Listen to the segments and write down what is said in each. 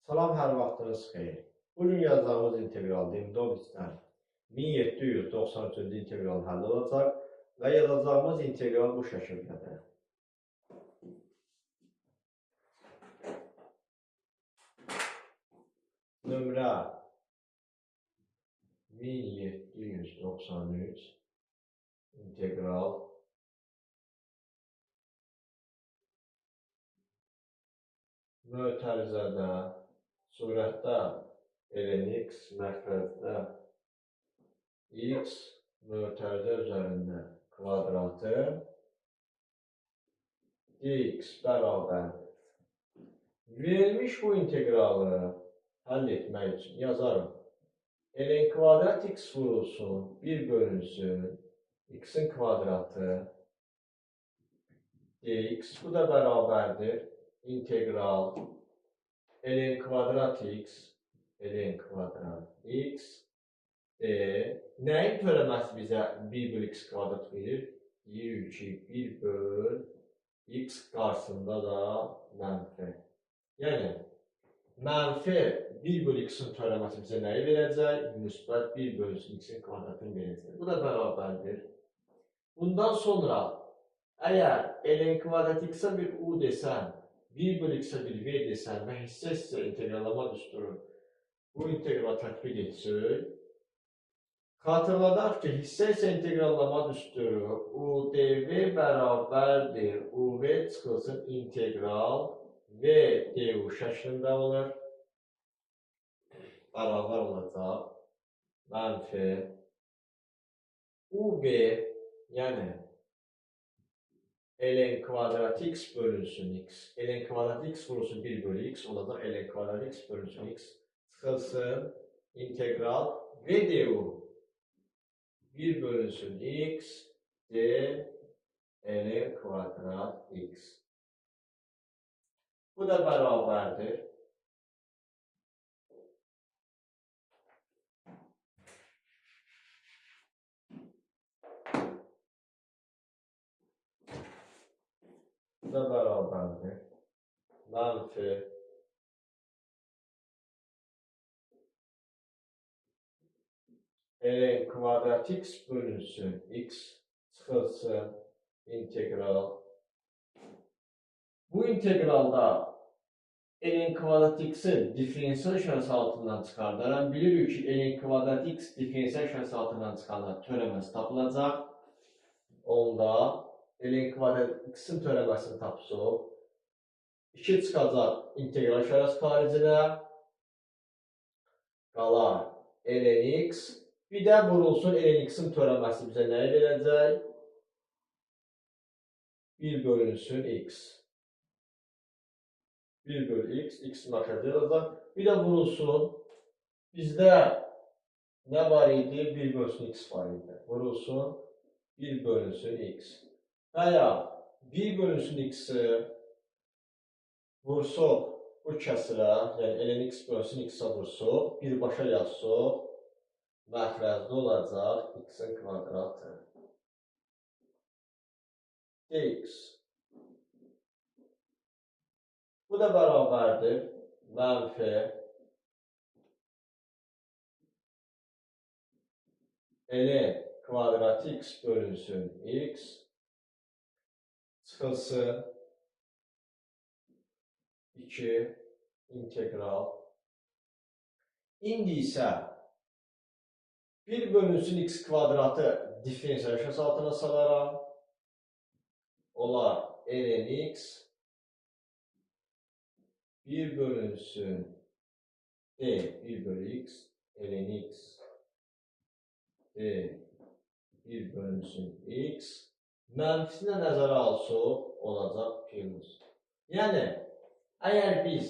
Salam, hər vaxtınız xeyir. Bugün yazacağımız integral Demidovicdən 1793-cü integral həll olacaq və yazacağımız integral bu şəkildədir. Nömrə 1793 integral mötərizədə surətdə ln x, məxrəcdə x mötərizə üzərində kvadratı dx bərabərdir. Verilmiş bu integralı həll etmək üçün yazarım. ln kvadrat x vurulsun 1 bölünsün x-in kvadratı dx, bu da bərabərdir. İntegral ln kvadrat x nəyin törəməsi bizə 1 bölü x kvadrat verir? Deyir ki, 1 böl x qarşısında da mənfi. Yəni, mənfi 1 bölü x-in törəməsi bizə nəyi verəcək? Müsbət 1 bölü x-in kvadratını verəcək. Bu da bərabərdir. Bundan sonra, əgər ln kvadrat x-ə bir u desən, 1 bölü x-ə bir v desən və hissə-hissə integrallama düsturu bu integrala tətbiq etsək, xatırladaq ki, hissə-hissə integrallama düsturu udv bərabərdir uv çıxılsın integral v du şəklində olur. Bərabər olacaq mənfi uv, yəni ln kvadrat x bölünsün x. ln kvadrat x vurulsun 1 bölü x olacaq. ln kvadrat x bölünsün x çıxılsın integral v du 1 bölünsün x d ln kvadrat x. Bu da bərabərdir. Bu da bərabərdir. Mənfi ln kvadrat x bölünsün x çıxılsın integral. Bu integralda ln kvadrat x-i diferensial şəraiti altından çıxardaram. Bilirik ki, ln kvadrat x diferensial şəraiti altından çıxanda törəməsi tapılacaq. Onda ln kvadrat x-in törəməsini tapsaq, 2 çıxacaq integral şəraiti xaricinə, qalar ln x, bir də vurulsun ln x-in törəməsi bizə nəyi verəcək? 1 bölünsün x. 1 bölü x, x-in aşağıda yazacaq. Bir də vurulsun, bizdə nə var idi? 1 bölünsün x var idi. Vurulsun 1 bölünsün x. Və ya 1 bölünsün x-i vursuq bu kəsirə, yəni ln x bölünsün x-ə vursuq, birbaşa yazsaq, məxrəcdə olacaq x-in kvadratı dx. Bu da bərabərdir mənfi ln kvadrat x bölünsün x çıxılsın 2 integral. İndi isə 1 bölünsün x kvadratı diferensial şəraiti altına salaram. Olar ln x 1 bölünsün d 1 bölü x ln x d 1 bölünsün x mənfisinə nəzərə alsaq olacaq plus. Yəni, əgər biz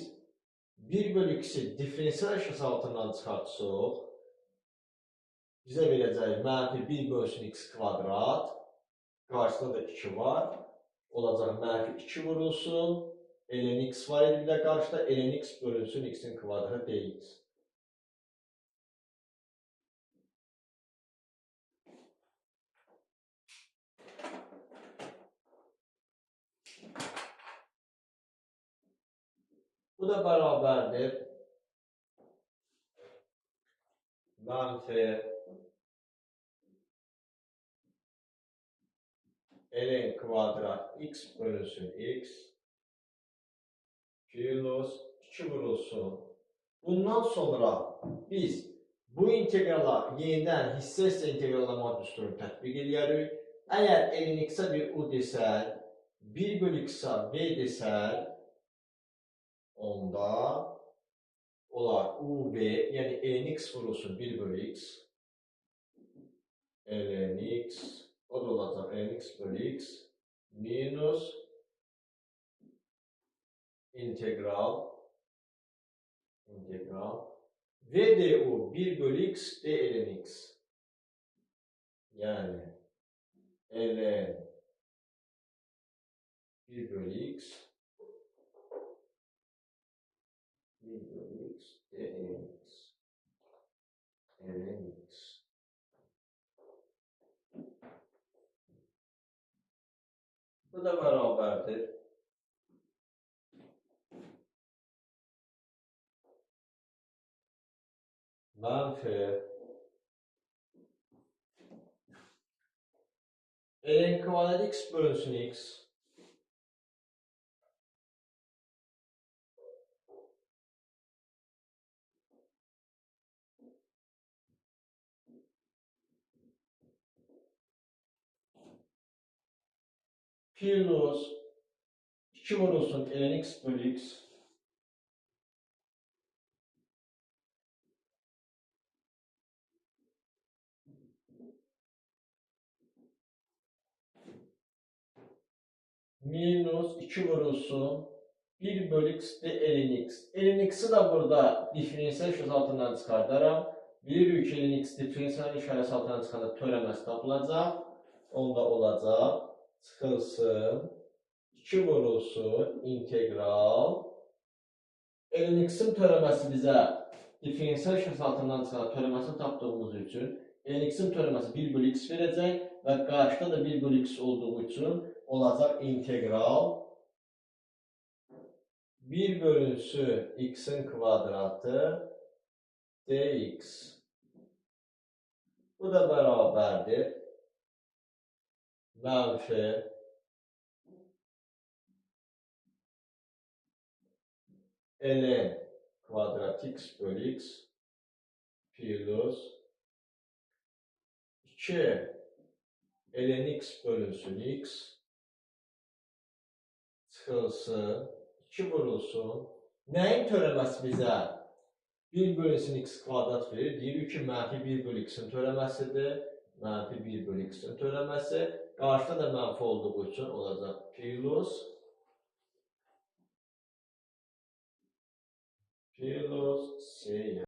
1 bölü x-i diferensial şəraiti altından çıxartsaq, bizə verəcək mənfi 1 bölünsün x kvadrat, qarşısında da 2 var, olacaq mənfi 2 vurulsun, ln x var idi bir də qarşıda, ln x bölünsün x-in kvadratı dx. Bu da bərabərdir mənfi ln kvadrat x bölünsün x plus 2 vurulsun. Bundan sonra biz bu integrala yenidən hissə-hissə integrallama düsturunu tətbiq edirik. Əgər ln x-ə bir u desək, 1 bölü x-ə v desək, onda olar u, v, yəni ln x vurulsun 1 bölü x, ln x, o da olacaq ln x bölü x, minus integral v du 1 bölü x d ln x. Yəni ln 1 bölü x 1 bölü x d ln x. ln x. Bu da bərabərdir. Mənfi ln kvadrat x bölünsün x plus 2 vurulsun ln x bölü x minus 2 vurulsun 1 bölü x de ln x. ln x'i de burada diferansiyel işarəsi altından çıxardaram. Bilirik ki, ln x diferansiyel işarəsi altından çıxanda törəməsi tapılacaq. Onda olacaq. Çıxılsın. 2 vurulsun integral. ln x'in törəməsi bizə diferansiyel işarəsi altından çıxanda törəməsini tapdığımız üçün ln x'in törəməsi 1 bölü x verəcək və qarşıda da 1 bölü x olduğu üçün olacaq integral 1 bölünsün x'in kvadratı dx. Bu da bərabərdir. Mənfi ln kvadrat x bölü x plus 2 ln x bölünsün x çıxılsın 2 vurulsun. Nəyin törəməsi bizə 1 bölünsün x kvadrat verir? Deyirik ki, mənfi 1 bölü x-in törəməsidir. Mənfi 1 bölü x-in törəməsi. Qarşıda da mənfi olduğu üçün olacaq plus C.